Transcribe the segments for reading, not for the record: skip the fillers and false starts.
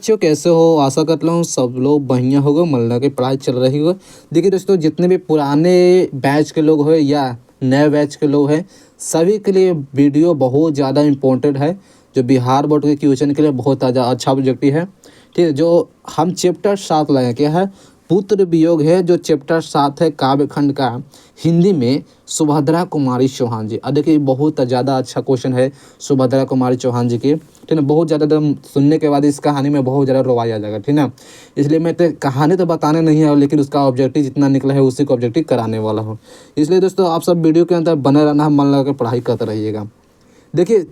बच्चों कैसे हो? आशा करता हूँ सब लोग बढ़िया होगा, मन लगा के पढ़ाई चल रही हो। देखिए दोस्तों, जितने भी पुराने बैच के लोग हैं या नए बैच के लोग हैं, सभी के लिए वीडियो बहुत ज़्यादा इम्पोर्टेंट है। जो बिहार बोर्ड के क्वेश्चन के लिए बहुत अच्छा ऑब्जेक्टिव है। ठीक है, जो हम चैप्टर 7 लाए, क्या है? पुत्र वियोग है। जो चैप्टर 7 है काव्य खंड का, हिंदी में सुभद्रा कुमारी चौहान जी। अब देखिए बहुत ज़्यादा अच्छा क्वेश्चन है सुभद्रा कुमारी चौहान जी की। ठीक है, बहुत ज़्यादा एकदम सुनने के बाद इस कहानी में बहुत ज़्यादा रोवाई आ जाएगा। ठीक है, इसलिए मैं तो कहानी तो बताने नहीं है, लेकिन उसका ऑब्जेक्टिव जितना निकला है उसी को ऑब्जेक्टिव कराने वाला हूँ। इसलिए दोस्तों आप सब वीडियो के अंदर बने रहना, मन लगा के पढ़ाई करते रहिएगा। देखिए,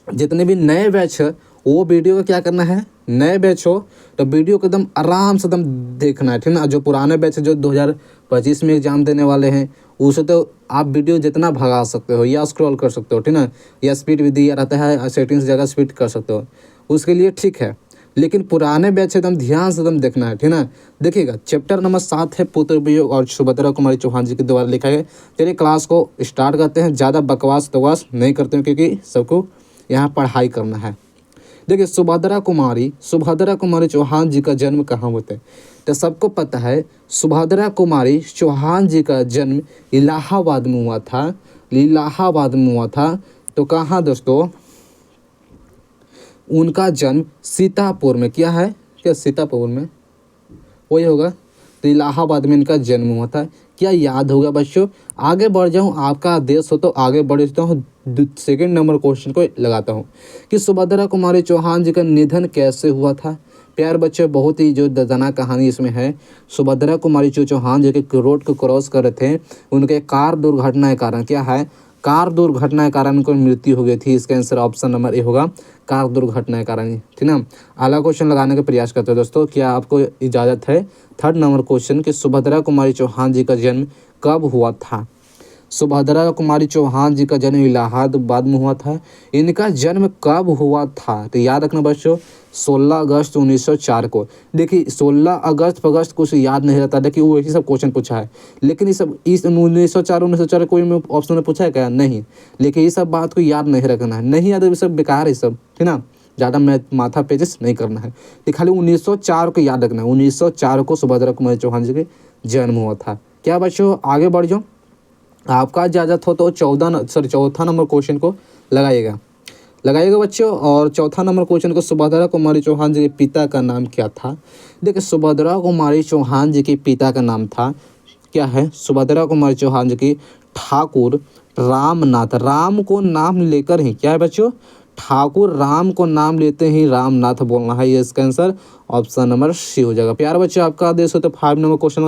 जितने भी नए बैच है वो वीडियो का क्या करना है, नए बैच हो तो वीडियो को एकदम आराम से एकदम देखना है। ठीक है ना, जो पुराने बैच है जो 2025 में एग्जाम देने वाले हैं, उसे तो आप वीडियो जितना भगा सकते हो या स्क्रॉल कर सकते हो। ठीक ना, या स्पीड भी दिया रहता है, सेटिंग्स जगह स्पीड कर सकते हो, उसके लिए ठीक है। लेकिन पुराने बैच एकदम ध्यान से एकदम देखना है। ठीक ना, देखिएगा चैप्टर नंबर 7 है पुत्र वियोग और सुभद्रा कुमारी चौहान जी के द्वारा लिखा है। चलिए क्लास को स्टार्ट करते हैं। ज़्यादा बकवास तकवास नहीं करते हैं क्योंकि सबको यहाँ पढ़ाई करना है। देखिए, सुभद्रा कुमारी चौहान जी का जन्म कहाँ होता है? तो सबको पता है सुभद्रा कुमारी चौहान जी का जन्म इलाहाबाद में हुआ था। तो कहाँ दोस्तों? उनका जन्म सीतापुर में। क्या है? क्या सीतापुर में वही होगा। तो इलाहाबाद में इनका जन्म हुआ था। क्या याद होगा बच्चों? आगे बढ़ जाऊँ, आपका आदेश हो तो आगे बढ़ता हूँ। सेकंड नंबर क्वेश्चन को लगाता हूँ कि सुभद्रा कुमारी चौहान जी का निधन कैसे हुआ था। प्यार बच्चों, बहुत ही जो दर्दनाक कहानी इसमें है। सुभद्रा कुमारी चौहान जी के रोड को क्रॉस कर रहे थे, उनके कार दुर्घटना के कारण, क्या है? कार दुर्घटना के कारण उनको मृत्यु हो गई थी। इसका आंसर ऑप्शन नंबर ए होगा, कार दुर्घटना के कारण। ठीक ना, अगला क्वेश्चन लगाने का प्रयास करते हैं दोस्तों। क्या आपको इजाज़त है? थर्ड नंबर क्वेश्चन कि सुभद्रा कुमारी चौहान जी का जन्म कब हुआ था? सुभद्रा कुमारी चौहान जी का जन्म इलाहाबाद में हुआ था। इनका जन्म कब हुआ था? तो याद रखना बच्चों, 16 अगस्त 1904 को। देखिए 16 अगस्त कुछ याद नहीं रहता। देखिए वही सब क्वेश्चन पूछा है, लेकिन इस 1904 कोई में ऑप्शन में पूछा है क्या? नहीं। लेकिन ये सब बात को याद नहीं रखना है, नहीं याद ये सब बेकार है सब। ठीक ना, ज़्यादा माथा पेचिस नहीं करना है। तो खाली 1904 को याद रखना है। 1904 को सुभद्रा कुमारी चौहान जी के जन्म हुआ था। क्या बच्चों, आगे बढ़ जाओ। आपका इजाज़त हो तो चौथा नंबर क्वेश्चन को लगाइएगा बच्चों। और चौथा नंबर क्वेश्चन को, सुभद्रा कुमारी चौहान जी के पिता का नाम क्या था? देखिए, सुभद्रा कुमारी चौहान जी के पिता का नाम था, क्या है? सुभद्रा कुमारी चौहान जी की ठाकुर रामनाथ। राम को नाम लेकर ही, क्या है बच्चों? ठाकुर राम को नाम लेते ही रामनाथ बोलना है। ये इसका आंसर ऑप्शन नंबर सी हो जाएगा। प्यार बच्चों, आपका आदेश हो तो 5 नंबर क्वेश्चन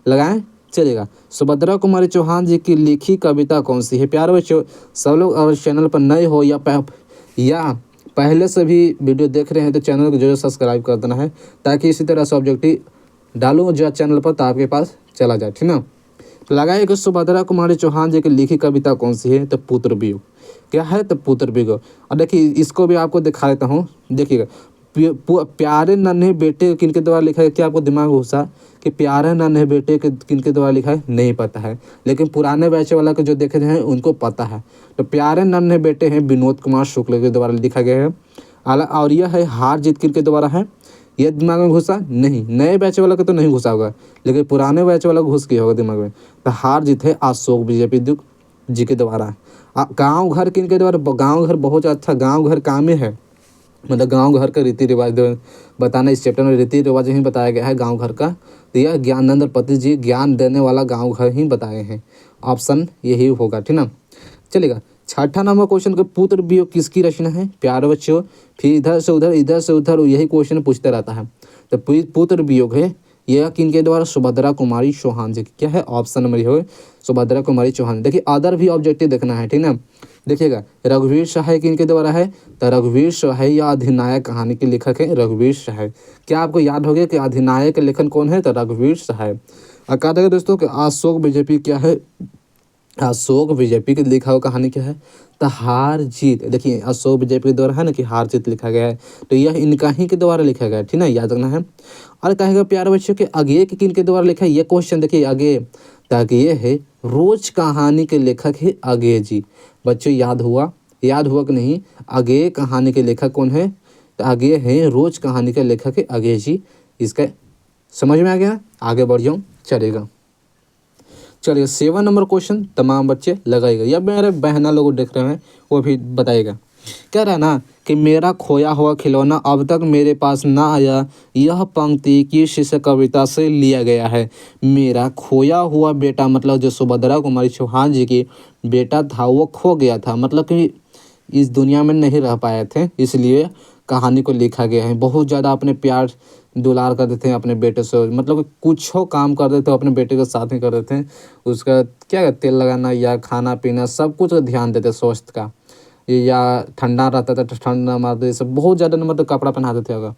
लगाएं। चलेगा। सुभद्रा कुमारी चौहान जी की लिखी कविता कौन सी है? प्यारे बच्चों, सब लोग अगर चैनल पर नए हो या पहले से भी वीडियो देख रहे हैं तो चैनल को जरूर सब्सक्राइब कर देना है, ताकि इसी तरह से ऑब्जेक्टिव डालूँ जो चैनल पर तो आपके पास चला जाए। ठीक ना, तो लगाइए कि सुभद्रा कुमारी चौहान जी की लिखी कविता कौन सी है? तो पुत्र वियोग। क्या है? तो पुत्र वियोग। और देखिए इसको भी आपको दिखा देता हूँ। देखिएगा, प्यारे नन्हे बेटे किनके द्वारा लिखा है? क्या आपको दिमाग घुसा कि प्यारे नन्हे बेटे के किनके द्वारा लिखा है? नहीं पता है, लेकिन पुराने बैच वाला को जो देखे हैं उनको पता है। तो प्यारे नन्हे बेटे हैं विनोद कुमार शुक्ल के द्वारा लिखा गया है। और यह है हार जीत किनके द्वारा है? यह दिमाग में घुसा नहीं? नए बैच वाला को तो नहीं घुसा होगा, लेकिन पुराने बैच वाला को घुस गया होगा दिमाग में। तो हार जीत है अशोक बीजेपी जी के द्वारा। गाँव घर किनके द्वारा? गाँव घर बहुत अच्छा, गाँव घर काम है, मतलब गांव घर का रीति रिवाज बताना। इस चैप्टर में रीति रिवाज ही बताया गया है गांव घर का। तो यह ज्ञानंद पति जी ज्ञान देने वाला गांव घर ही बताए हैं। ऑप्शन यही होगा। ठीक ना, चलेगा। छठा नंबर क्वेश्चन का, पुत्र वियोग किसकी रचना है? प्यारे बच्चों, फिर इधर से उधर यही क्वेश्चन पूछते रहता है। तो पुत्र वियोग है यह किनके द्वारा? सुभद्रा कुमारी चौहान जी। क्या है? ऑप्शन नंबर ये हो, सुभद्रा कुमारी चौहान। देखिए अदर भी ऑब्जेक्टिव देखना है। ठीक ना, देखिएगा रघुवीर सहाय किनके द्वारा है? तो रघुवीर सहाय या अधिनायक कहानी के लेखक है रघुवीर सहाय। क्या आपको याद हो गया कि अधिनायक के लेखन कौन है? तो रघुवीर सहाय। और कहा था दोस्तों कि अशोक बीजेपी क्या है? अशोक बीजेपी के लिखा हुआ कहानी क्या है? तो हार जीत। देखिए अशोक बीजेपी के द्वारा है ना कि हार जीत लिखा गया है, तो यह इनका ही के द्वारा लिखा गया है। ठीक ना, याद रखना है। और कहेगा प्यारे बच्चों के अगेय किन के द्वारा लिखा है? ये क्वेश्चन देखिए अगेय, ताकि ये है रोज कहानी के लेखक है अगेय जी। बच्चों याद हुआ कि नहीं? अगेय कहानी के लेखक कौन है? तो आगे है रोज कहानी का लेखक है अगेय जी। इसका समझ में आ गया, आगे बढ़ जाऊँ चलेगा। चलिए 7 नंबर क्वेश्चन तमाम बच्चे लगाएगा या मेरे बहना लोग देख रहे हैं वो भी बताएगा। कह रहा है ना कि मेरा खोया हुआ खिलौना अब तक मेरे पास ना आया, यह पंक्ति किस कविता से लिया गया है। मेरा खोया हुआ बेटा मतलब जो सुभद्रा कुमारी चौहान जी की बेटा था वो खो गया था, मतलब कि इस दुनिया में नहीं रह पाए थे, इसलिए कहानी को लिखा गया है। बहुत ज़्यादा अपने प्यार दुलार करते थे अपने बेटे से, मतलब कि कुछ हो काम करते थे अपने बेटे के साथ ही करते थे। उसका क्या तेल लगाना या खाना पीना सब कुछ का ध्यान देते, स्वास्थ्य का, या ठंडा रहता था तो ठंडा मारते, सब बहुत ज़्यादा मतलब कपड़ा पहनाते थे। अगर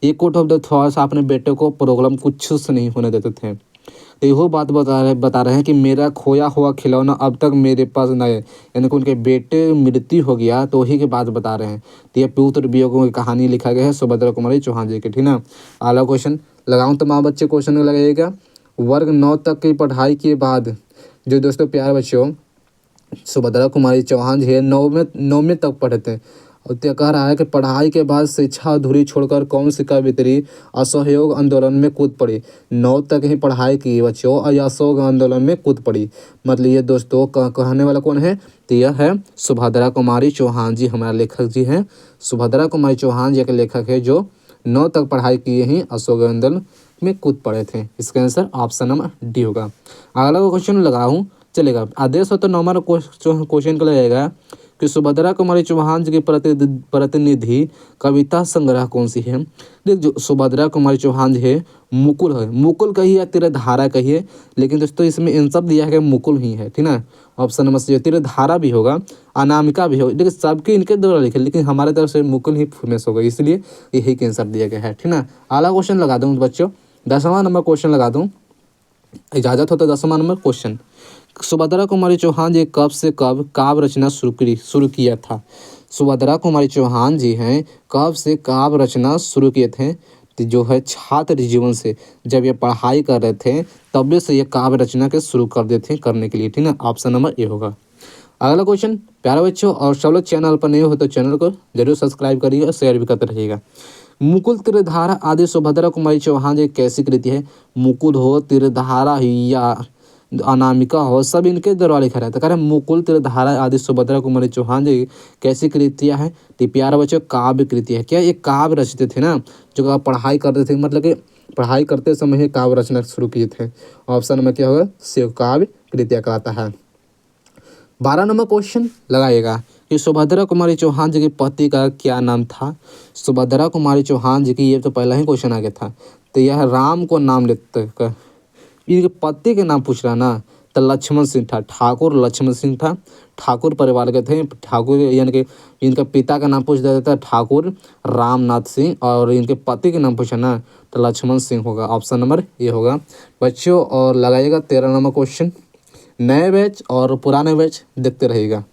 एक कोट ऑफ द थोड़ा सा अपने बेटे को प्रॉब्लम कुछ से नहीं होने देते थे। तो यहो बात बता रहे हैं कि मेरा खोया हुआ खिलौना अब तक मेरे पास न है, यानी कि उनके बेटे मृत्यु हो गया तो वही की बात बता रहे हैं। तो ये पुत्र वियोगों की कहानी लिखा गया है सुभद्रा कुमारी चौहान जी की, ठीक ना। अगला क्वेश्चन लगाऊं तो माँ बच्चे क्वेश्चन लगाइएगा। वर्ग 9 तक की पढ़ाई के बाद जो दोस्तों प्यारे बच्चों सुभद्रा कुमारी चौहान जी है 9वीं तक पढ़े थे। और तो कह रहा है कि पढ़ाई के बाद शिक्षा अधूरी छोड़कर कौन सी कवित्री असहयोग आंदोलन में कूद पड़ी। 9 तक ही पढ़ाई की बच्चों और असहयोग आंदोलन में कूद पड़ी। मतलब ये दोस्तों कहने वाला कौन है, तो यह है सुभद्रा कुमारी चौहान जी, हमारा लेखक जी हैं। सुभद्रा कुमारी चौहान जी के लेखक है जो 9 तक पढ़ाई किए ही असहयोग आंदोलन में कूद पड़े थे। इसका आंसर ऑप्शन नंबर डी होगा। अगला क्वेश्चन लगाऊं चलेगा। आदेश हो तो 9 नंबर क्वेश्चन का लगेगा कि सुभद्रा कुमारी चौहान जी की प्रतिनिधि कविता संग्रह कौन सी है। देख जो सुभद्रा कुमारी चौहान जी है मुकुल है, मुकुल कहिए या तिरधारा कहिए, लेकिन दोस्तों इसमें इन सब दिया है कि मुकुल ही है, ठीक ना। ऑप्शन नंबर सी तिरधारा भी होगा, अनामिका भी होगा, लेकिन सबके इनके द्वारा लिखे, लेकिन हमारे तरफ से मुकुल ही फेमस होगा, इसलिए यही के आंसर दिया गया है, ठीक ना। अगला क्वेश्चन लगा दूँ बच्चों, 10वां नंबर क्वेश्चन लगा दूँ, इजाजत हो तो 10वां नंबर क्वेश्चन। सुभद्रा कुमारी चौहान जी कब से कब काव्य रचना शुरू किया था। सुभद्रा कुमारी चौहान जी हैं कब से काव्य रचना शुरू किए थे, तो जो है छात्र जीवन से, जब ये पढ़ाई कर रहे थे तब से ये काव्य रचना के शुरू कर देते थे करने के लिए, ठीक ना। ऑप्शन नंबर ए होगा। अगला क्वेश्चन प्यारे बच्चों, और सब लोग चैनल पर नए हो तो चैनल को जरूर सब्सक्राइब करिएगा, शेयर भी करते रहिएगा। मुकुल तिरधारा आदि सुभद्रा कुमारी चौहान जी कैसी कृति है। मुकुल हो, तिरधारा या अनामिका हो, सब इनके द्वारा लिखा रहता है। कह रहे मुकुल तिरधारा आदि सुभद्रा कुमारी चौहान जी कैसी कृतियाँ हैं, तो प्यारे बच्चों काव्य कृति है। क्या ये काव्य रचते थे ना, जो पढ़ाई करते थे, मतलब कि पढ़ाई करते समय ही काव्य रचना शुरू किए थे। ऑप्शन में क्या होगा, शिव काव्य कृतियाँ कहलाता है। 12 नंबर क्वेश्चन लगाइएगा कि सुभद्रा कुमारी चौहान जी के पति का क्या नाम था। सुभद्रा कुमारी चौहान जी की, ये तो पहला ही क्वेश्चन आ गया था, तो यह राम को नाम लेते, इनके पति के नाम पूछ रहा ना, तो लक्ष्मण सिंह था, ठाकुर लक्ष्मण सिंह था, ठाकुर परिवार के थे। ठाकुर यानी कि इनका पिता का नाम पूछ देता था ठाकुर रामनाथ सिंह, और इनके पति के नाम पूछा ना तो लक्ष्मण सिंह होगा। ऑप्शन नंबर ये होगा बच्चों। और लगाइएगा 13 नंबर क्वेश्चन, नए बैच और पुराने बैच देखते रहेगा।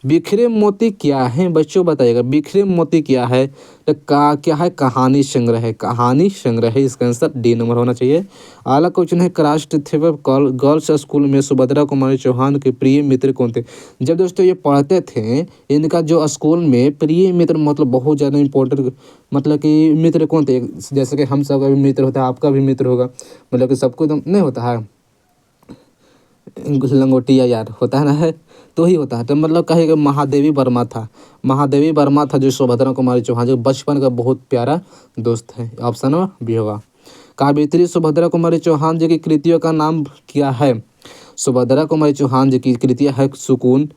बिखरे मोती क्या है बच्चों, बताइएगा बिखरे मोती क्या है, तो क्या है, कहानी संग्रह है, कहानी संग्रह है, इसका आंसर डी नंबर होना चाहिए। अगला क्वेश्चन है क्रास्ट गर्ल्स स्कूल में सुभद्रा कुमारी चौहान के प्रिय मित्र कौन थे। जब दोस्तों ये पढ़ते थे, इनका जो स्कूल में प्रिय मित्र मतलब बहुत ज़्यादा इंपॉर्टेंट, मतलब कि मित्र कौन थे, जैसे कि हम सबका भी मित्र होता है, आपका भी मित्र होगा, मतलब कि सबको तो नहीं होता है, लंगोटिया यार होता है ना, है तो ही होता है। तो मतलब कहेगा महादेवी वर्मा था, महादेवी वर्मा था जो सुभद्रा कुमारी चौहान जी बचपन का बहुत प्यारा दोस्त है। ऑप्शन नंबर बी होगा। काव्यत्री सुभद्रा कुमारी चौहान जी की कृतियों का नाम क्या है। सुभद्रा कुमारी चौहान जी की कृतियाँ है सुकून,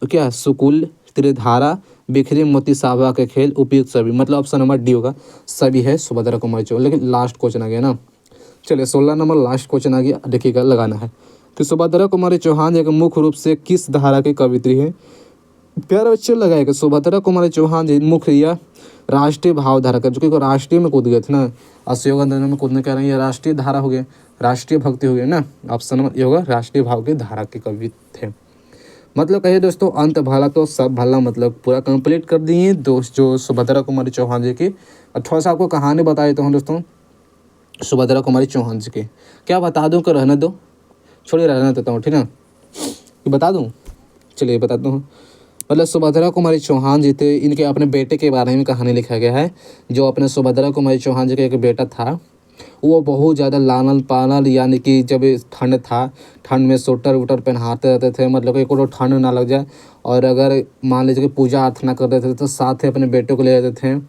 क्या सुकुल, त्रिधारा, बिखरे मोती, साहबा के खेल, उपयुक्त सभी, मतलब ऑप्शन नंबर डी होगा, सभी है सुभद्रा कुमारी चौहान। लेकिन लास्ट क्वेश्चन आ गया ना, चलिए 16 नंबर लास्ट क्वेश्चन आ गया, देखिएगा लगाना है। तो सुभद्रा कुमारी चौहान जी मुख्य रूप से किस धारा की कवित्री है। प्यारे बच्चे लगाएगा सुभद्रा कुमारी चौहान जी मुख्य या राष्ट्रीय भाव धारा का, जो कि राष्ट्रीय में कूद गए थे ना, असहयोग आंदोलन में कूदने कह रहे हैं, ये राष्ट्रीय धारा हो गया, राष्ट्रीय भक्ति हो गया ना। ऑप्शन नंबर ये होगा, राष्ट्रीय भाव की धारा के कवि थे। मतलब कहिए दोस्तों अंत भला तो सब भला, मतलब पूरा कंप्लीट कर दिए दोस्त जो सुभद्रा कुमारी चौहान जी की। और थोड़ा सा आपको कहानी बता देता हूँ दोस्तों सुभद्रा कुमारी चौहान जी की। क्या बता दूँ कि रहने दो, छोड़िए रहने देता हूँ, ठीक है, बता दूँ, चलिए बताता हूँ। मतलब सुभद्रा कुमारी चौहान जी थे, इनके अपने बेटे के बारे में कहानी लिखा गया है। जो अपने सुभद्रा कुमारी चौहान जी का एक बेटा था, वो बहुत ज़्यादा लालन पालन, यानी कि जब ठंड था, ठंड में स्वेटर वूटर पहनाते रहते थे, मतलब कि को ठंड ना लग जाए। और अगर मान लीजिए कि पूजा अर्चना कर रहे थे तो साथ ही अपने बेटे को ले जाते थे।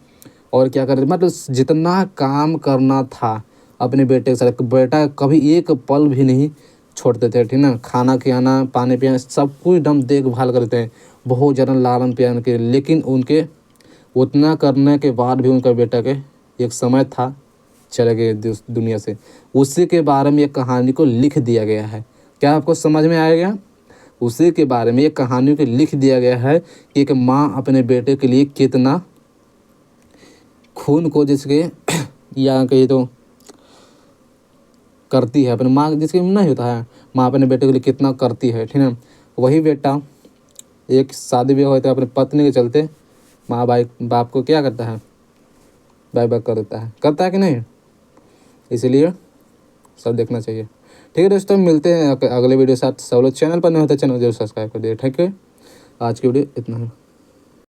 और क्या करते, मतलब जितना काम करना था अपने बेटे के साथ, बेटा कभी एक पल भी नहीं छोड़ते थे, ठीक ना। खाना खिलाना, पानी पिलाना, सब कुछ एकदम देखभाल करते हैं, बहुत ज़्यादा लालन पालन के। लेकिन उनके उतना करने के बाद भी उनका बेटा के एक समय था चले गए दुनिया से। उसी के बारे में एक कहानी को लिख दिया गया है। क्या आपको समझ में आएगा? उसी के बारे में एक कहानी को लिख दिया गया है कि एक माँ अपने बेटे के लिए कितना खून को जिसके या कहिए तो करती है, अपने माँ जिसके नहीं होता है, माँ अपने बेटे के लिए कितना करती है, ठीक है। वही बेटा एक शादी ब्याह होता है, अपने पत्नी के चलते माँ भाई बाप को क्या करता है, बाय बाय कर देता है, करता है कि नहीं। इसलिए सब देखना चाहिए। ठीक है दोस्तों, मिलते हैं अगले वीडियो के साथ। सब लोग चैनल पर नहीं होते, चैनल जरूर सब्सक्राइब कर दिए। ठीक है, आज की वीडियो इतना है।